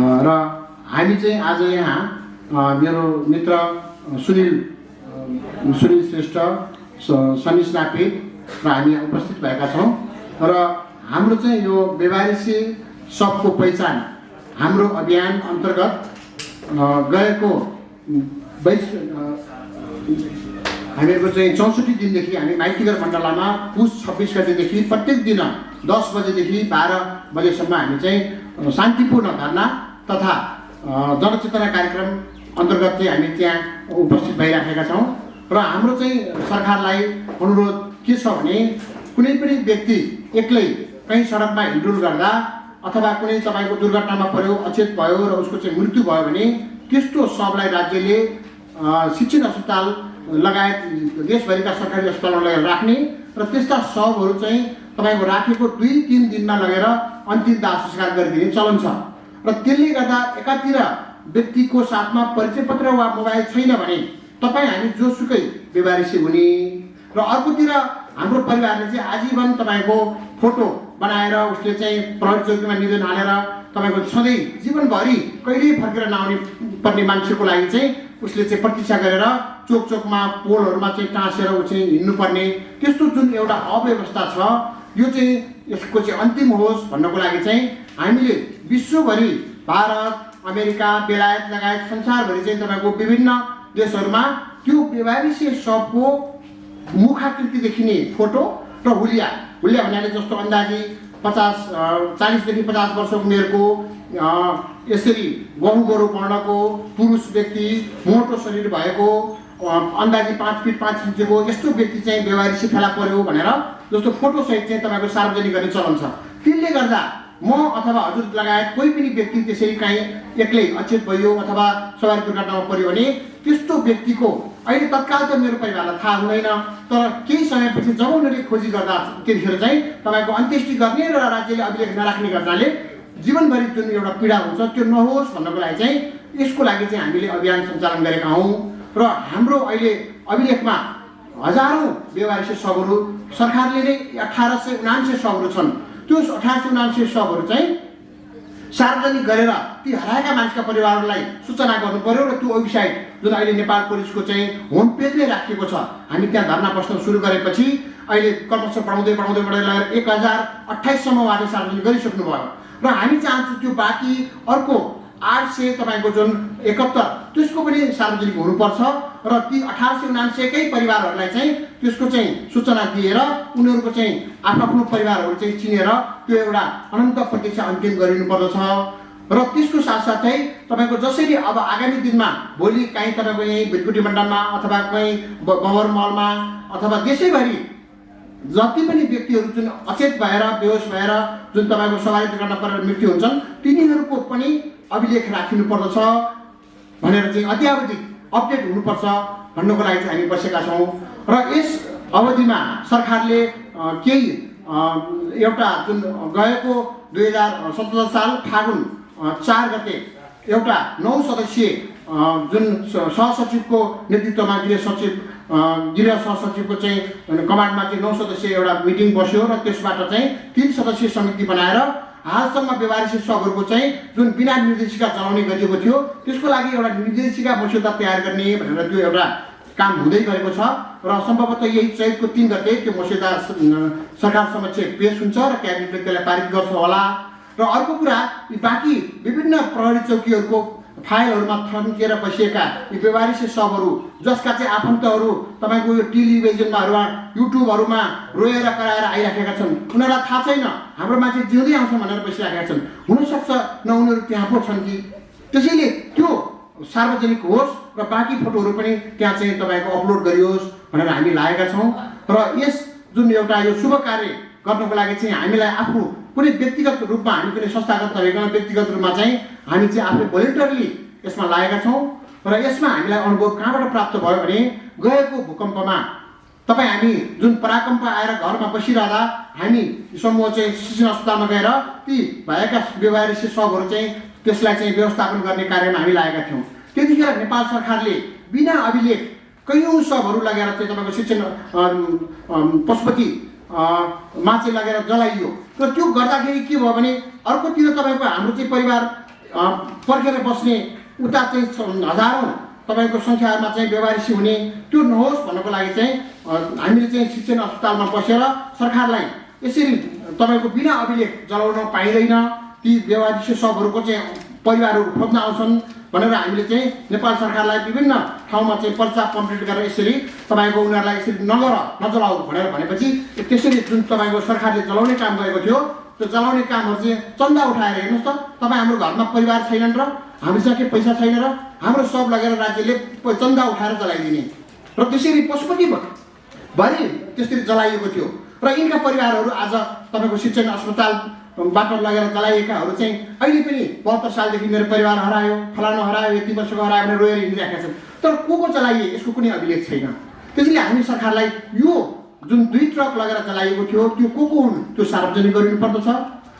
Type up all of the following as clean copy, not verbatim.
र हामी चाहिँ आज यहाँ मेरो मित्र सुनिल श्रेष्ठ, सनिस नापे र हामी उपस्थित भएका छौँ। र हाम्रो चाहिँ यो बेवारिसी सबको पहिचान हाम्रो अभियान अन्तर्गत गएको हामीहरूको चाहिँ 64 दिनदेखि हामी माइतीघर मण्डलामा पुस 26 गतेदेखि प्रत्येक दिन 10 बजेदेखि 12 बजेसम्म हामी चाहिँ शान्तिपूर्ण धरना तथा जनचेतना कार्यक्रम अन्तर्गत चाहिँ हामी त्यहाँ उपस्थित भइराखेका छौँ। र हाम्रो चाहिँ सरकारलाई अनुरोध के छ भने कुनै पनि व्यक्ति एक्लै कहीँ सडकमा हिँडडुल गर्दा अथवा कुनै तपाईँको दुर्घटनामा पर्यो, अचेत भयो र उसको चाहिँ मृत्यु भयो भने त्यस्तो शवलाई राज्यले शिक्षण अस्पताल लगायत देशभरिका सरकारी अस्पताललाई राख्ने र त्यस्ता शवहरू चाहिँ तपाईँको राखेको 2-3 दिनमा लगेर अन्तिम दाह संस्कार गरिदिने चलन छ। र त्यसले गर्दा एकातिर व्यक्तिको साथमा परिचय पत्र वा मोबाइल छैन भने तपाईँ हामी जोसुकै बेवारिसी हुने, र अर्कोतिर हाम्रो परिवारले चाहिँ आजीवन तपाईँको फोटो बनाएर उसले चाहिँ प्रहरी चौकीमा निवेदन हालेर तपाईँको सधैँ जीवनभरि कहिल्यै फर्केर नआउने पर्ने मान्छेको लागि चाहिँ उसले चाहिँ प्रतीक्षा गरेर चोक चोकमा पोलहरूमा चाहिँ टाँसेर ऊ चाहिँ हिँड्नुपर्ने त्यस्तो जुन एउटा अव्यवस्था छ, यो चाहिँ यसको चाहिँ अन्तिम होस् भन्नको लागि चाहिँ हामीले विश्वभरि भारत, अमेरिका, बेलायत लगायत संसारभरि चाहिँ तपाईँको विभिन्न देशहरूमा त्यो बेवारिसी सबको मुखाकृति देखिने फोटो र हुलिया भन्नाले जस्तो अन्दाजी 40देखि 50 वर्ष उमेरको यसरी गहुँ वर्णको पुरुष व्यक्ति, मोटो शरीर भएको, अन्दाजी 5 फिट 5 इन्चको यस्तो व्यक्ति चाहिँ बेवारिसी फेला पर्यो भनेर जस्तो फोटो सहित चाहिँ तपाईँको सार्वजनिक गर्ने चलन छ। त्यसले गर्दा म अथवा हजुर लगायत कोही पनि व्यक्ति त्यसरी कहीँ एक्लै अचेत भयो अथवा सवारी दुर्घटनामा पर्यो भने त्यस्तो व्यक्तिको अहिले तत्काल त मेरो परिवारलाई थाहा हुँदैन, तर केही समयपछि जब उनीहरूले खोजी गर्दा त्यतिखेर चाहिँ तपाईँको अन्त्येष्टि गर्ने र राज्यले अभिलेख नराख्ने गर्नाले जीवनभरि जुन एउटा पीडा हुन्छ त्यो नहोस् भन्नको लागि चाहिँ यसको लागि चाहिँ हामीले अभियान सञ्चालन गरेका हौँ। र हाम्रो अहिले अभिलेखमा हजारौँ बेवारिसी शवहरू सरकारले नै 1879 शवहरू छन्। त्यो 1879 शवहरू चाहिँ सार्वजनिक गरेर ती हराएका मान्छेका परिवारहरूलाई सूचना गर्नु पर्यो र त्यो वेबसाइट जुन अहिले नेपाल पुलिसको चाहिँ होम पेजमै राखिएको छ, हामी त्यहाँ धरना बस्न सुरु गरेपछि अहिले क्रमशः बढाउँदै लगेर 1028 सम्म उहाँले सार्वजनिक गरिसक्नु भयो। र हामी चाहन्छौँ त्यो बाँकी अर्को 800 तपाईँको जुन 71 त्यसको पनि सार्वजनिक हुनुपर्छ र ती 1879 कै परिवारहरूलाई चाहिँ त्यसको चाहिँ सूचना दिएर उनीहरूको चाहिँ आफ्नो परिवारहरू चाहिँ चिनेर त्यो एउटा अनन्त प्रतीक्षा अन्तिम गरिनुपर्दछ। र त्यसको साथसाथै तपाईँको जसरी अब आगामी दिनमा भोलि काहीँ तपाईँको यहीँ भिरकुटी मण्डलमा अथवा कहीँ गवर मलमा अथवा देशैभरि जति पनि व्यक्तिहरू जुन अचेत भएर बेहोस भएर जुन तपाईँको सवारी दुर्घटना परेर मृत्यु हुन्छन् तिनीहरूको पनि अभिलेख राखिनु पर्दछ भनेर चाहिँ अत्यावधिक अपडेट हुनुपर्छ भन्नको लागि चाहिँ हामी बसेका छौँ। र यस अवधिमा सरकारले केही एउटा जुन गएको 2017 साल फागुन 4 गते एउटा 9 सदस्यीय जुन सहसचिवको नेतृत्वमा गृह सहसचिवको चाहिँ कमान्डमा चाहिँ 9 सदस्यीय एउटा मिटिङ बस्यो र त्यसबाट चाहिँ 3 सदस्यीय समिति बनाएर हालसम्म बेवारिसी शवहरूको चाहिँ जुन बिना निर्देशिका चलाउने गरिएको थियो त्यसको लागि एउटा निर्देशिका मस्यौदा तयार गर्ने भनेर त्यो एउटा काम हुँदै गरेको छ। र सम्भवतः यही चैतको 3 गते त्यो मस्यौदा सरकार समक्ष पेश हुन्छ र क्याबिनेटले त्यसलाई पारित गर्छ होला। र अर्को कुरा बाँकी विभिन्न प्रहरी चौकीहरूको फाइलहरूमा थन्किएर बसिएका यी बेवारिसी शवहरू जसका चाहिँ आफन्तहरू तपाईँको यो टेलिभिजनमाहरूमा युट्युबहरूमा रोएर कराएर आइराखेका छन्, उनीहरूलाई थाहा छैन हाम्रो मान्छे जिउँदै आउँछ भनेर बसिराखेका छन्। हुनसक्छ न उनीहरू त्यहाँ पो छन् कि, त्यसैले त्यो सार्वजनिक होस् र बाँकी फोटोहरू पनि त्यहाँ चाहिँ तपाईँको अपलोड गरियोस् भनेर हामी लागेका छौँ। र यस जुन एउटा यो शुभ कार्य गर्नको लागि चाहिँ हामीलाई आफू कुनै व्यक्तिगत रूपमा हामी कुनै संस्थागत नभइकन व्यक्तिगत रूपमा चाहिँ हामी चाहिँ आफै भोलिन्टरली यसमा लागेका छौँ। र यसमा हामीलाई अनुभव कहाँबाट प्राप्त भयो भने गएको भूकम्पमा तपाईँ हामी जुन पराकम्प आएर घरमा बसिरहँदा हामी समूह चाहिँ शिक्षण अस्पतालमा गएर ती भएका बेवारिसी शवहरू चाहिँ त्यसलाई चाहिँ व्यवस्थापन गर्ने कार्यमा हामी लागेका थियौँ। त्यतिखेर नेपाल सरकारले बिना अभिलेख कैयौँ शवहरू लगेर चाहिँ तपाईँको शिक्षण पशुपति मा चाहिँ लगेर जलाइयो। र त्यो गर्दाखेरि के भयो भने अर्कोतिर तपाईँको हाम्रो चाहिँ परिवार पर्खेर बस्ने उता चाहिँ हजारौँ तपाईँको सङ्ख्यामा चाहिँ बेवारिसी हुने त्यो नहोस् भन्नको लागि चाहिँ हामीले चाहिँ शिक्षण अस्पतालमा बसेर सरकारलाई यसरी तपाईँको बिना अभिलेख जलाउन पाइँदैन, ती बेवारिसी शवहरूको चाहिँ परिवारहरू खोज्न आउँछन् भनेर हामीले चाहिँ नेपाल सरकारलाई विभिन्न ठाउँमा चाहिँ पर्चा कम्प्लिट गरेर यसरी तपाईँको उनीहरूलाई यसरी नजलाऊ भनेर भनेपछि त्यसरी जुन तपाईँको सरकारले जलाउने काम गरेको थियो त्यो जलाउने कामहरू चाहिँ चन्दा उठाएर हेर्नुहोस् त, तपाईँ हाम्रो घरमा परिवार छैनन् र हामीसँग के पैसा छैन र हाम्रो सब लगेर राज्यले चन्दा उठाएर जलाइदिने र त्यसरी पशुपति भरि त्यसरी जलाइएको थियो र यिनका परिवारहरू आज तपाईँको शिक्षण अस्पतालबाट लगेर जलाइएकाहरू चाहिँ अहिले पनि 72 सालदेखि मेरो परिवार हरायो, फलानु हरायो, यति वर्षको हरायो भनेर रोएर हिँडिरहेका छन्। तर को जलाइए यसको कुनै अभिलेख छैन। त्यसैले हामी सरकारलाई यो जुन 2 ट्रक लगेर जलाइएको थियो त्यो को हुन् त्यो सार्वजनिक गरिनुपर्दछ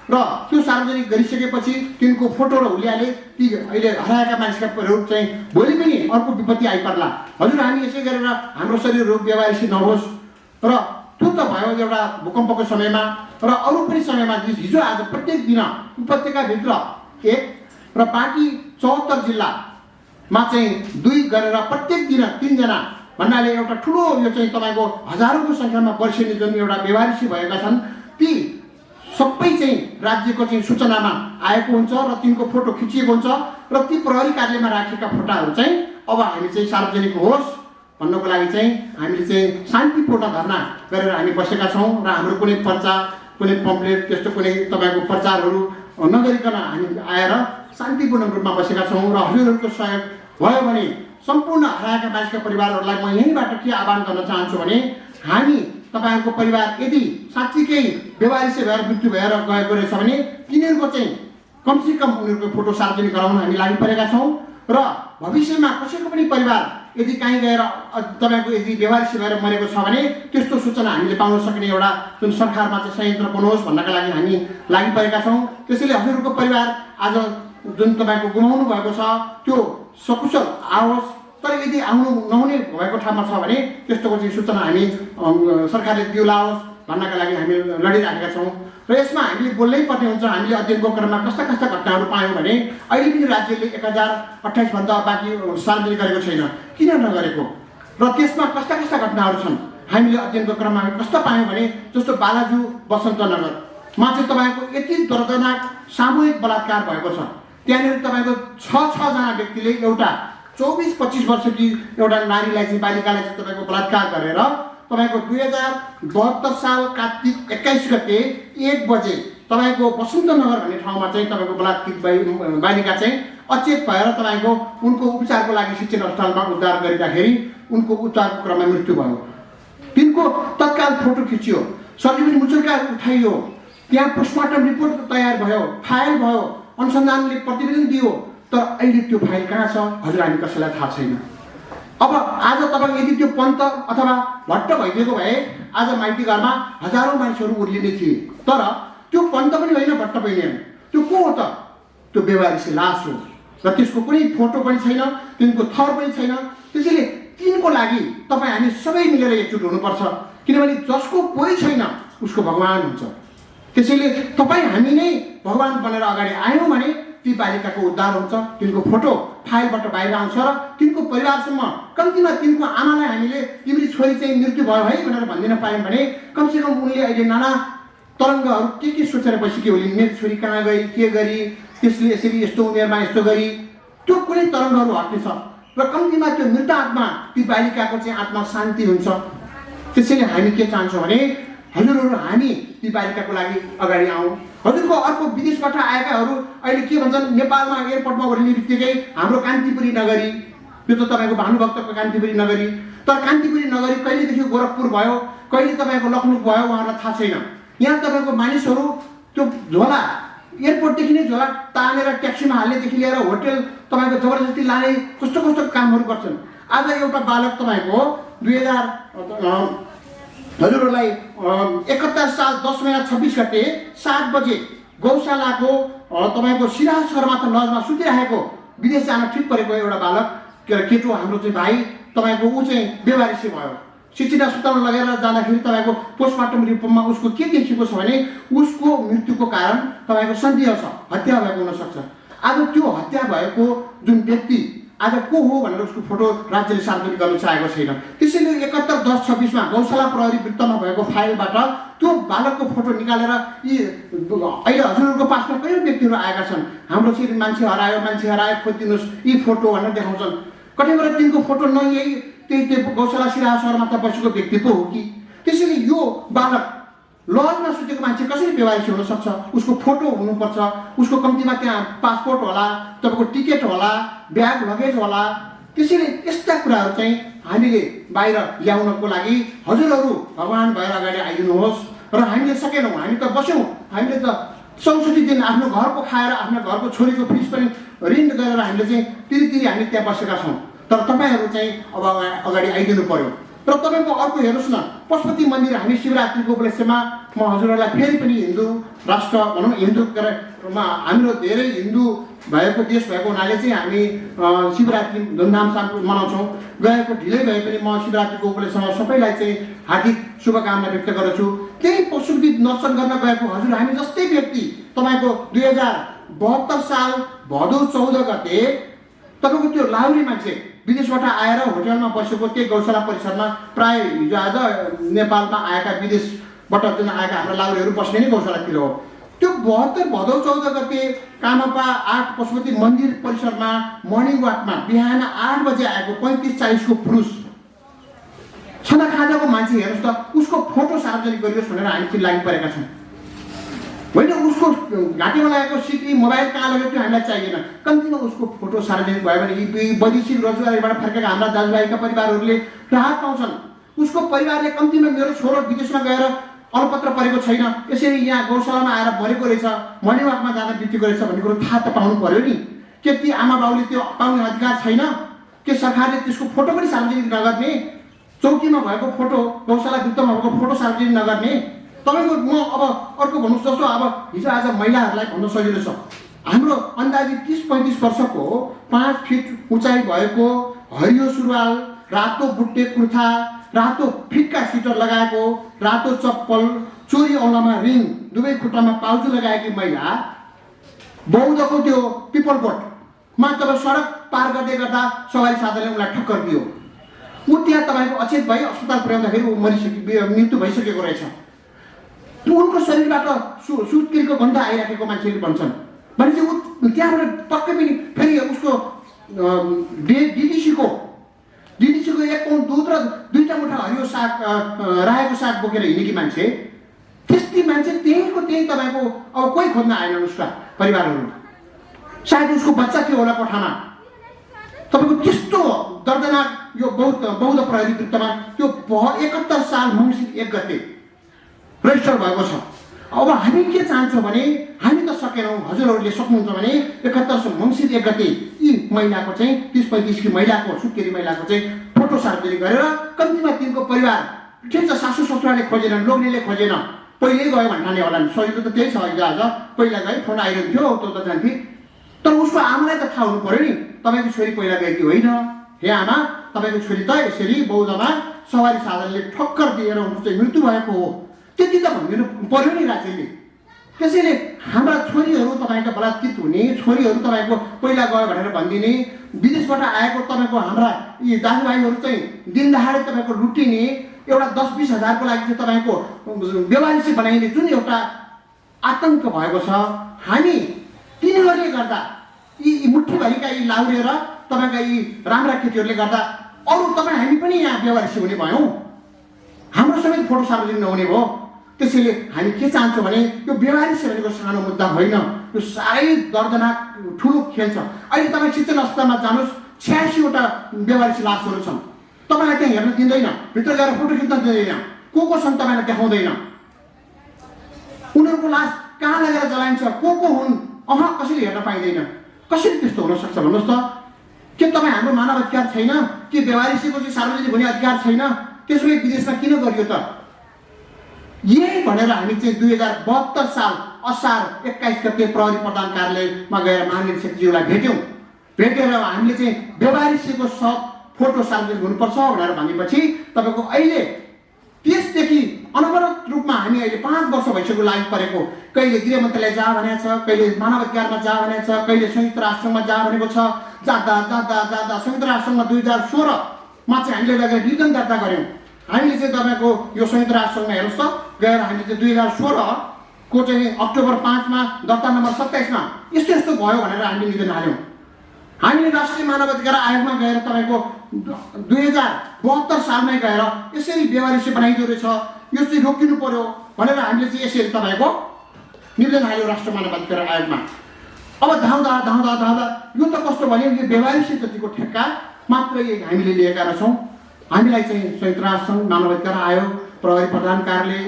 र त्यो सार्वजनिक गरिसकेपछि तिनको फोटो र हुलियाले ती अहिले हराएका मान्छेका परिवार चाहिँ भोलि पनि अर्को विपत्ति आइपर्ला। हजुर हामी यसै गरेर हाम्रो शरीर रोग बेवारिसी नहोस् र त्यो त भयो एउटा भूकम्पको समयमा र अरू पनि समयमा हिजो आज प्रत्येक दिन उपत्यकाभित्र 1 र बाँकी 74 जिल्लामा चाहिँ 2 गरेर प्रत्येक दिन 3 जना भन्नाले एउटा ठुलो यो चाहिँ तपाईँको हजारौँको सङ्ख्यामा वर्षेनी जुन एउटा बेवारिसी भएका छन् ती सबै चाहिँ राज्यको चाहिँ सूचनामा आएको हुन्छ र तिनको फोटो खिचिएको हुन्छ र ती प्रहरी कार्यालयमा राखेका फोटाहरू चाहिँ अब हामी चाहिँ सार्वजनिक होस् भन्नको लागि चाहिँ हामीले चाहिँ शान्तिपूर्ण धरना गरेर हामी बसेका छौँ र हाम्रो कुनै पर्चा कुनै पम्पलेट त्यस्तो कुनै तपाईँको प्रचारहरू नगरिकन हामी आएर शान्तिपूर्ण रूपमा बसेका छौँ र हजुरहरूको सहयोग भयो भने सम्पूर्ण हराएका मानिसका परिवारहरूलाई म यहीँबाट के आह्वान गर्न चाहन्छु भने हामी तपाईँहरूको परिवार यदि साँच्चीकै बेवारिसी भएर मृत्यु भएर गएको रहेछ भने तिनीहरूको चाहिँ कमसेकम उनीहरूको फोटो सार्वजनिक गराउन हामी लागि परेका छौँ र भविष्यमा कसैको पनि परिवार यदि कहीँ गएर तपाईँको यदि बेवारिसी भएर मरेको छ भने त्यस्तो सूचना हामीले पाउन सक्ने एउटा जुन सरकारमा चाहिँ संयन्त्र बनाओस् भन्नका लागि हामी लागि परेका छौँ। त्यसैले हजुरहरूको परिवार आज जुन तपाईँको गुमाउनु भएको छ त्यो सकुशल आओस्, तर यदि आउनु नहुने भएको ठाउँमा छ भने त्यस्तोको चाहिँ सूचना हामी सरकारले दिलाओस् भन्नका लागि हामी लडिरहेका छौँ र यसमा हामीले बोल्नै पर्ने हुन्छ। हामीले अध्ययनको क्रममा कस्ता कस्ता घटनाहरू पायौँ भने अहिले पनि राज्यले 1028 भन्दा बाँकी सार्वजनिक गरेको छैन, किन नगरेको र त्यसमा कस्ता कस्ता घटनाहरू छन् हामीले अध्ययनको क्रममा कस्ता पायौँ भने जस्तो बालाजु बसन्तनगरमा चाहिँ तपाईँको यति दर्दनाक सामूहिक बलात्कार भएको छ। त्यहाँनिर तपाईँको 6 जना व्यक्तिले एउटा 24-25 वर्षकी एउटा नारीलाई चाहिँ बालिकालाई चाहिँ तपाईँको बलात्कार गरेर तपाईँको 2072 साल कार्तिक 21 गते 1 बजे तपाईँको बसन्तनगर भन्ने ठाउँमा चाहिँ तपाईँको बलात्कृत बालिका चाहिँ अचेत भएर तपाईँको उनको उपचारको लागि शिक्षण अस्पतालमा उद्धार गरिँदाखेरि उनको उपचारको क्रममा मृत्यु भयो। तिनको तत्काल फोटो खिचियो, सजीवनी मुचुर्का उठाइयो, त्यहाँ पोस्टमार्टम रिपोर्ट तयार भयो, फाइल भयो, अनुसन्धानले प्रतिवेदन दियो, तर अहिले त्यो फाइल कहाँ छ हजुर हामी कसैलाई थाहा छैन। अब आज तपाईँ यदि त्यो पन्त अथवा भट्ट भइदिएको भए आज माइती घरमा हजारौँ मानिसहरू उर्लिने थिए, तर त्यो पन्त पनि होइन भट्ट पनि होइन, त्यो को हो त? त्यो बेवारिसी लास हो र त्यसको कुनै फोटो पनि छैन, तिनको थर पनि छैन। त्यसैले तिनको लागि तपाईँ हामी सबै मिलेर एकजुट हुनुपर्छ, किनभने जसको कोही छैन उसको भगवान हुन्छ। त्यसैले तपाईँ हामी नै भगवान बनेर अगाडि आयौँ भने ती बालिकाको उद्धार हुन्छ, तिनको फोटो फाइलबाट बाहिर आउँछ र तिनको परिवारसम्म कम्तीमा तिनको आमालाई हामीले तिम्रो छोरी चाहिँ मृत्यु भयो है भनेर भनिदिन पायौँ भने कमसेकम उनले अहिले नाना तरङ्गहरू के सोचेर बसेकी होली, मेरो छोरी कहाँ गई, के गरी, त्यसले यसरी यस्तो उमेरमा यस्तो गरी, त्यो कुनै तरङ्गहरू हट्नेछ र कम्तीमा त्यो मृत आत्मा ती बालिकाको चाहिँ आत्मा शान्ति हुन्छ। त्यसैले हामी के चाहन्छौँ भने हजुरहरू हामी ती बालिकाको लागि अगाडि आउँ। हजुरको अर्को विदेशबाट आएकाहरू अहिले के भन्छन्, नेपालमा एयरपोर्टमा ओर्लिने बित्तिकै हाम्रो कान्तिपुरी नगरी, यो त तपाईँको भानुभक्तको कान्तिपुरी नगरी, तर कान्तिपुरी नगरी कहिलेदेखि गोरखपुर भयो, कहिले तपाईँको लखनऊ भयो उहाँहरूलाई थाहा छैन। यहाँ तपाईँको मानिसहरू त्यो झोला एयरपोर्टदेखि नै झोला तानेर ट्याक्सीमा हाल्नेदेखि लिएर होटेल तपाईँको जबरजस्ती लाने कस्तो कस्तो कामहरू गर्छन्। आज एउटा बालक तपाईँको 2000 हजुरहरूलाई 71 साल 10 महिना 26 गते 7 बजे गौशालाको तपाईँको सिराज शर्माथा लजमा सुतिरहेको विदेश जान ठिक परेको एउटा बालक केटो हाम्रो चाहिँ भाइ तपाईँको ऊ चाहिँ बेवारिसी भयो। शिक्षण अस्पतालमा लगेर जाँदाखेरि तपाईँको पोस्टमार्टम रिपोर्टमा उसको के देखिएको छ भने उसको मृत्युको कारण तपाईँको सन्देह छ, हत्या भएको हुनसक्छ। आज त्यो हत्या भएको जुन व्यक्ति आज को हो भनेर उसको फोटो राज्यले सार्वजनिक गर्न चाहेको छैन। त्यसैले 71/10/26 गौशाला प्रहरी वृत्तमा भएको फाइलबाट त्यो बालकको फोटो निकालेर यी अहिले हजुरहरूको पासमा कयौँ व्यक्तिहरू आएका छन्, हाम्रो चाहिँ मान्छे हरायो खोजिदिनुहोस् यी फोटो भनेर देखाउँछन्। कतैबाट तिनको फोटो न यही त्यही गौशाला सिराहा सहरमा त बसेको व्यक्ति पो हो कि? त्यसैले यो बालक लजमा सुतेको मान्छे कसरी बेवारिसी हुन सक्छ? उसको फोटो हुनुपर्छ, उसको कम्तीमा त्यहाँ पासपोर्ट होला, तपाईँको टिकट होला, ब्याग लगेज होला। त्यसैले यस्ता कुराहरू चाहिँ हामीले बाहिर ल्याउनको लागि हजुरहरू भगवान भएर अगाडि आइदिनुहोस्। र हामीले सकेनौँ, हामी त बस्यौँ, हामीले त 64 दिन आफ्नो घरको खाएर आफ्नो घरको छोरीको फिस पनि ऋण गरेर हामीले चाहिँ तिरी हामी त्यहाँ बसेका छौँ। तर तपाईँहरू चाहिँ अब अगाडि आइदिनु पर्यो। र तपाईँको अर्को हेर्नुहोस् न, पशुपति मन्दिर हामी शिवरात्रिको उपलक्ष्यमा म हजुरहरूलाई फेरि पनि हिन्दू राष्ट्र भनौँ हिन्दूमा हाम्रो धेरै हिन्दू भएको देश भएको हुनाले चाहिँ हामी शिवरात्रि धुमधामसँग मनाउँछौँ। गएको ढिलै भए पनि म शिवरात्रिको उपलक्ष्यमा सबैलाई चाहिँ हार्दिक शुभकामना व्यक्त गर्दछु। त्यही पशुपति दर्शन गर्न गएको हजुर हामी जस्तै व्यक्ति तपाईँको 2072 साल भदौ 14 गते तपाईँको त्यो लाहुरी मान्छे विदेशबाट आएर होटलमा बसेको त्यही गौशाला परिसरमा प्राय हिजो आज नेपालमा आएका विदेशबाट जुन आएका हाम्रो लाहुरीहरू बस्ने नै गौशालातिर हो। त्यो 72 भदौ 14 गते कामपा 8 पशुपति मन्दिर परिसरमा मर्निङ वाकमा बिहान 8 बजे आएको 35-40 को पुरुष छना खाजाको मान्छे हेर्नुहोस् त, उसको फोटो सार्वजनिक गरियोस् भनेर हामी चाहिँ लागि परेका छौँ। होइन उसको घाँटीमा लागेको सिक्री मोबाइल कहाँ लगेको त्यो हामीलाई चाहिएन, कम्तीमा उसको फोटो सार्वजनिक भयो भने यी वैदेशिक रोजगारीबाट फर्केका हाम्रा दाजुभाइका परिवारहरूले राहत पाउँछन्। उसको परिवारले कम्तीमा मेरो छोरो विदेशमा गएर अलपत्र परेको छैन, यसरी यहाँ गौशालामा आएर मरेको रहेछ, मर्निङ वाकमा जाँदा बितेको रहेछ भन्ने कुरो थाहा त पाउनु पर्यो नि। के ती आमा बाउले त्यो पाउने अधिकार छैन? के सरकारले त्यसको फोटो पनि सार्वजनिक नगर्ने? चौकीमा भएको फोटो, गौशाला वृत्तमा भएको फोटो सार्वजनिक नगर्ने? तपाईँको म अब अर्को भन्नुहोस्, जस्तो अब हिजो आज महिलाहरूलाई भन्न सजिलो छ, हाम्रो अन्दाजी 30-35 वर्षको 5 फिट उचाइ भएको हरियो सुरुवाल, रातो बुट्टे कुर्ता, रातो फिक्का स्वेटर लगाएको, रातो चप्पल, चोरी औँलामा रिङ, दुवै खुट्टामा पाउजु लगाएकी महिला बौद्धको त्यो पिपल बोटमा तपाईँ सडक पार गर्दै गर्दा सवारी साधनले उनलाई ठक्कर दियो। ऊ त्यहाँ तपाईँको अचेत भई अस्पताल पुर्याउँदाखेरि ऊ मृत्यु भइसकेको रहेछ। उनको शरीरबाट सुत्केरीको गन्ध आइराखेको मान्छेले भन्छन् भनेपछि ऊ त्यहाँबाट पक्कै पनि फेरि उसको दिदीसीको 1 पाउन्ड दुध र 2टा मुठा हरियो साग रायोको साग बोकेर हिँडेकी मान्छे, त्यस्तै मान्छे त्यहीँको त्यही तपाईँको अब कोही खोज्न आएनन् उसका परिवारहरू। सायद उसको बच्चा थियो होला कोठामा। तपाईँको त्यस्तो दर्दनाक यो बौद्ध प्रहरी वृत्तमा त्यो 71 साल मङ्सिर 1 गते रजिस्टर भएको छ। अब हामी के चाहन्छौँ भने हामी त सकेनौँ, हजुरहरूले सक्नुहुन्छ भने 71 मङ्सिर 1 गते यी महिलाको चाहिँ 30-35 की महिलाको सुत्केरी महिलाको चाहिँ फोटो सार्वजनिक गरेर कम्तीमा तिनको परिवार ठिक छ, सासू ससुराले खोजेनन्, लोग्नेले खोजेन, पहिल्यै गयो भन्ठाने होला नि, सजिलो त त्यही छ। हिजो आज पहिला गए फोन आइरहन्थ्यो त्यो त जान्थे, तर उसको आमालाई त थाहा हुनु पर्यो नि तपाईँको छोरी पहिला गएकी होइन, हे आमा तपाईँको छोरी त यसरी बौद्धमा सवारी साधनले ठक्कर दिएर उनको चाहिँ मृत्यु भएको हो, त्यति त भनिदिनु पर्यो नि राज्यले। त्यसैले हाम्रा छोरीहरू तपाईँको बलात्कृत हुने, छोरीहरू तपाईँको पहिला गयो भनेर भनिदिने, विदेशबाट आएको तपाईँको हाम्रा यी दाजुभाइहरू चाहिँ दिनदहाडै तपाईँको लुटिने, एउटा 10-20 हजारको लागि चाहिँ तपाईँको बेवारिसी बनाइने जुन एउटा आतङ्क भएको छ, हामी तिनीहरूले गर्दा यी मुठीभरिका यी लाउरे र तपाईँका यी राम्रा केटीहरूले गर्दा अरू तपाईँ हामी पनि यहाँ बेवारिसी हुने भयौँ, हाम्रो समेत फोटो सार्वजनिक नहुने भयो। त्यसैले हामी के चाहन्छौँ भने यो बेवारिसी भनेको सानो मुद्दा होइन, यो साह्रै दर्दनाक ठुलो खेल छ। अहिले तपाईँ शिक्षण अस्पतालमा जानुहोस्, 86वटा बेवारिसी लासहरू छन्, तपाईँलाई त्यहाँ हेर्न दिँदैन, भित्र गएर फोटो खिच्न दिँदैन, को छन् तपाईँलाई देखाउँदैन, उनीहरूको लास कहाँ लगेर जलाइन्छ, को हुन् कसरी हेर्न पाइँदैन। कसरी त्यस्तो हुन सक्छ भन्नुहोस् त? के तपाईँ हाम्रो मानव अधिकार छैन? के बेवारिसीको चाहिँ सार्वजनिक हुने अधिकार छैन? त्यसो भए विदेशमा किन गरियो त? यही भनेर हामी चाहिँ 2072 साल असार 21 गते प्रहरी प्रधान कार्यालयमा गएर महानिरीक्षकज्यूलाई भेटेर हामीले चाहिँ बेवारिसीको सब फोटो सार्वजनिक हुनुपर्छ भनेर भनेपछि तपाईँको अहिले त्यसदेखि अनवरत रूपमा हामी अहिले 5 वर्ष भइसक्यो लाइन परेको। कहिले गृह मन्त्रालय जा भनेको छ, कहिले मानवाधिकारमा जा भनेको छ, कहिले संयुक्त राष्ट्रसङ्घमा जा भनेको छ। जाँदा संयुक्त राष्ट्रसङ्घमा 2016मा चाहिँ हामीले लगेर रिटर्न दर्ता गऱ्यौँ। हामीले चाहिँ तपाईँको यो संयुक्त राष्ट्रसङ्घमा हेर्नुहोस् त, गएर हामीले चाहिँ 2016को चाहिँ अक्टोबर 5मा दर्ता नम्बर 27मा यस्तो यस्तो भयो भनेर हामीले निवेदन हाल्यौँ। हामीले राष्ट्रिय मानवाधिकार आयोगमा गएर तपाईँको 2072 सालमै गएर यसरी बेवारिसी बनाइदियो रहेछ, यो चाहिँ रोकिनु पर्यो भनेर हामीले चाहिँ यसरी तपाईँको निवेदन हाल्यो राष्ट्रिय मानवाधिकार आयोगमा। अब धाउँदा यो त कस्तो भन्यो, यो बेवारिसी जतिको ठेक्का मात्रै हामीले लिएका रहेछौँ। हामीलाई चाहिँ संयुक्त राष्ट्रसङ्घ, मानवाधिकार आयोग, प्रहरी प्रधान कार्यालय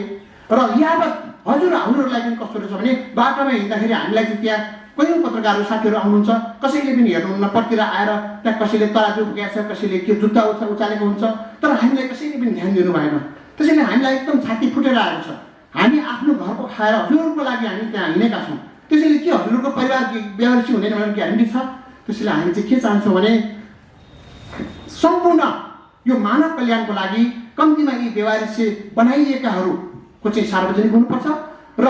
र यावत हजुरहरूलाई पनि कस्तो रहेछ भने बाटोमा हिँड्दाखेरि हामीलाई चाहिँ त्यहाँ कयौँ पत्रकारहरू साथीहरू आउनुहुन्छ, कसैले पनि हेर्नुहुन्न, पट्टिएर आएर त्यहाँ कसैले तराजु पुगेको छ, कसैले के जुत्ता उचालेको हुन्छ, तर हामीलाई कसैले पनि ध्यान दिनु भएन। त्यसैले हामीलाई एकदम छाती फुटेर आएको छ। हामी आफ्नो घरको खाएर हजुरहरूको लागि हामी त्यहाँ हिँडेका छौँ। त्यसैले के हजुरहरूको परिवार बेवारिसी हुँदैन भनेर ग्यारेन्टी छ? त्यसैले हामी चाहिँ के चाहन्छौँ भने सम्पूर्ण यो मानव कल्याणको लागि कम्तीमा यी बेवारिसी बनाइएकाहरूको चाहिँ सार्वजनिक हुनुपर्छ र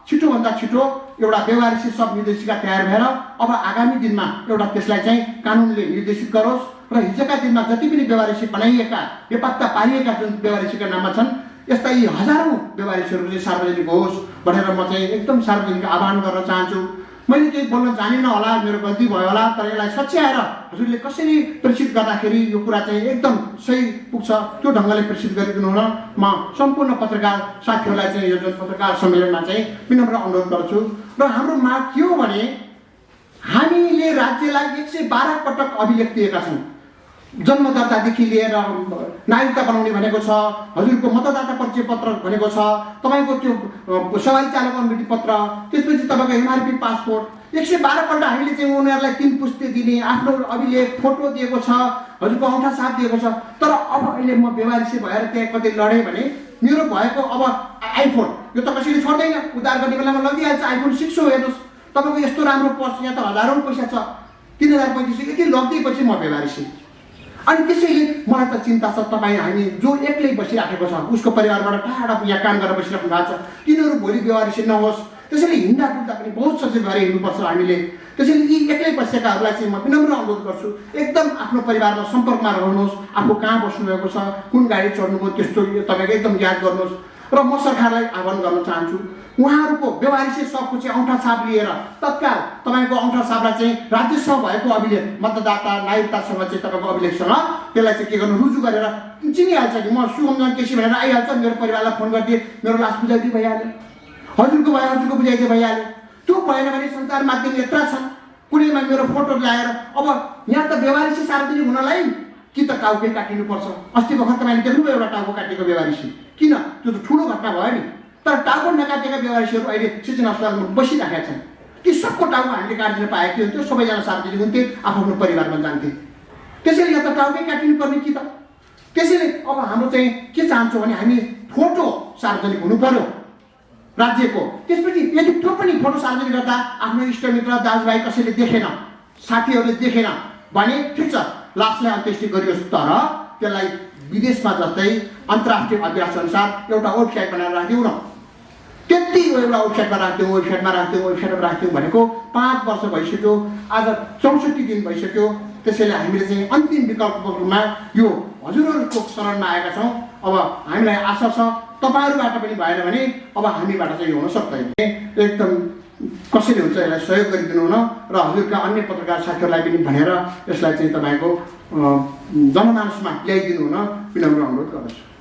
छिटोभन्दा छिटो एउटा बेवारिसी सब निर्देशिका तयार भएर अब आगामी दिनमा एउटा त्यसलाई चाहिँ कानुनले निर्देशित गरोस् र हिजोका दिनमा जति पनि बेवारिसी बनाइएका, बेपत्ता पारिएका जुन बेवारिसीका नाममा छन्, यस्ता यी हजारौँ बेवारिसीहरू चाहिँ सार्वजनिक होस् भनेर म चाहिँ एकदम सार्वजनिक आह्वान गर्न चाहन्छु। मैले केही बोल्न जानिनँ होला, मेरो गल्ती भयो होला, तर यसलाई सच्याएर हजुरले कसरी प्रेषित गर्दाखेरि यो कुरा चाहिँ एकदम सही पुग्छ त्यो ढङ्गले प्रेषित गरिदिनु हुन म सम्पूर्ण पत्रकार साथीहरूलाई चाहिँ यो जुन पत्रकार सम्मेलनमा चाहिँ विनम्र अनुरोध गर्छु। र हाम्रो माग के हो भने हामीले राज्यलाई 112 पटक अभिलेख दिएका छौँ। जन्म दर्तादेखि लिएर नागरिकता बनाउने भनेको छ, हजुरको मतदाता परिचय पत्र भनेको छ, तपाईँको त्यो सवारी चालक अनुमति पत्र, त्यसपछि तपाईँको एमआरपी पासपोर्ट, 112 पल्ट हामीले चाहिँ उनीहरूलाई 3 पुस्ते दिने, आफ्नो अभिलेख फोटो दिएको छ, हजुरको औँठा छाप दिएको छ। तर अब अहिले म बेवारिसी भएर त्यहाँ कतै लडेँ भने मेरो भएको अब आइफोन यो त कसैले छोड्दैन, उद्धार गर्ने बेलामा लगिहाल्छ। आइफोन 6 हो, हेर्नुहोस् तपाईँको यस्तो राम्रो पर्छ, यहाँ त हजारौँ पैसा छ, 3035 यति लगिदिएपछि म बेवारिसी। अनि त्यसैले मलाई त चिन्ता छ, तपाईँ हामी जो एक्लै बसिराखेको छ, उसको परिवारबाट टाढा यहाँ काम गरेर बसिराख्नु भएको छ, तिनीहरू भोलि बेवारिसी नहोस्। त्यसैले हिँड्दा डुल्दा पनि बहुत सचेत भएर हिँड्नुपर्छ हामीले। त्यसैले यी एक्लै बसेकाहरूलाई चाहिँ म विनम्र अनुरोध गर्छु, एकदम आफ्नो परिवारमा सम्पर्कमा रहनुहोस्। आफू कहाँ बस्नुभएको छ, कुन गाडी चढ्नुभयो, त्यस्तो तपाईँको एकदम याद गर्नुहोस्। र म सरकारलाई आह्वान गर्न चाहन्छु, उहाँहरूको बेवारिसी सबको चाहिँ औँठा छाप लिएर तत्काल तपाईँको औँठा छापलाई चाहिँ राज्यसँग भएको अभिलेख, मतदाता नागरिकतासँग चाहिँ तपाईँको अभिलेखसँग त्यसलाई चाहिँ के गर्नु, रुजु गरेर चिनिहाल्छ कि म शुभमजन केसी भनेर आइहाल्छ, मेरो परिवारलाई फोन गरिदिए, मेरो लास बुझाइदिए भइहाल्यो, हजुरको भयो हजुरको बुझाइदिए भइहाल्यो। त्यो भएन भने सञ्चार माध्यम यत्र छन्, कुनैमा मेरो फोटो ल्याएर अब यहाँ त बेवारिसी सार्वजनिक हुनलाई कि त टाउकै काटिनुपर्छ। अस्ति भर्खर तपाईँले देख्नुभयो एउटा टाउको काटेको बेवारिसी, किन? त्यो त ठुलो घटना भयो नि। तर टाउको नकाटेका बेवारिसीहरू अहिले सिजन अस्पतालमा बसिराखेका छन्। ती सबको टाउको हामीले काटिदिन पाएको थियो, सबैजना सार्वजनिक हुन्थे, आफ्नो परिवारमा जान्थे। त्यसैले यहाँ त टाउकै काटिनु पर्ने कि त? त्यसैले अब हाम्रो चाहिँ के चाहन्छौँ भने हामी फोटो सार्वजनिक हुनु पर्यो राज्यको। त्यसपछि यदि त्यो पनि फोटो सार्वजनिक गर्दा आफ्नो इष्टमित्र दाजुभाइ कसैले देखेन, साथीहरूले देखेन भने ठिक छ, लासलाई अन्त्येष्टि गरियोस्, तर त्यसलाई विदेशमा जस्तै अन्तर्राष्ट्रिय अभ्यास अनुसार एउटा वेबसाइट बनाएर राखिदिउँ न। त्यति एउटा वेबसाइटमा राख्थ्यौँ भनेको 5 वर्ष भइसक्यो, आज 64 दिन भइसक्यो। त्यसैले हामीले चाहिँ अन्तिम विकल्पको रूपमा यो हजुरहरूको शरणमा आएका छौँ। अब हामीलाई आशा छ तपाईँहरूबाट पनि भएन भने अब हामीबाट चाहिँ यो हुन सक्दैन। एकदम कसरी हुन्छ यसलाई सहयोग गरिदिनु हुन र हजुरका अन्य पत्रकार साथीहरूलाई पनि भनेर यसलाई चाहिँ तपाईँको जनमानसमा ल्याइदिनु हुन विनम्र अनुरोध गर्दछु।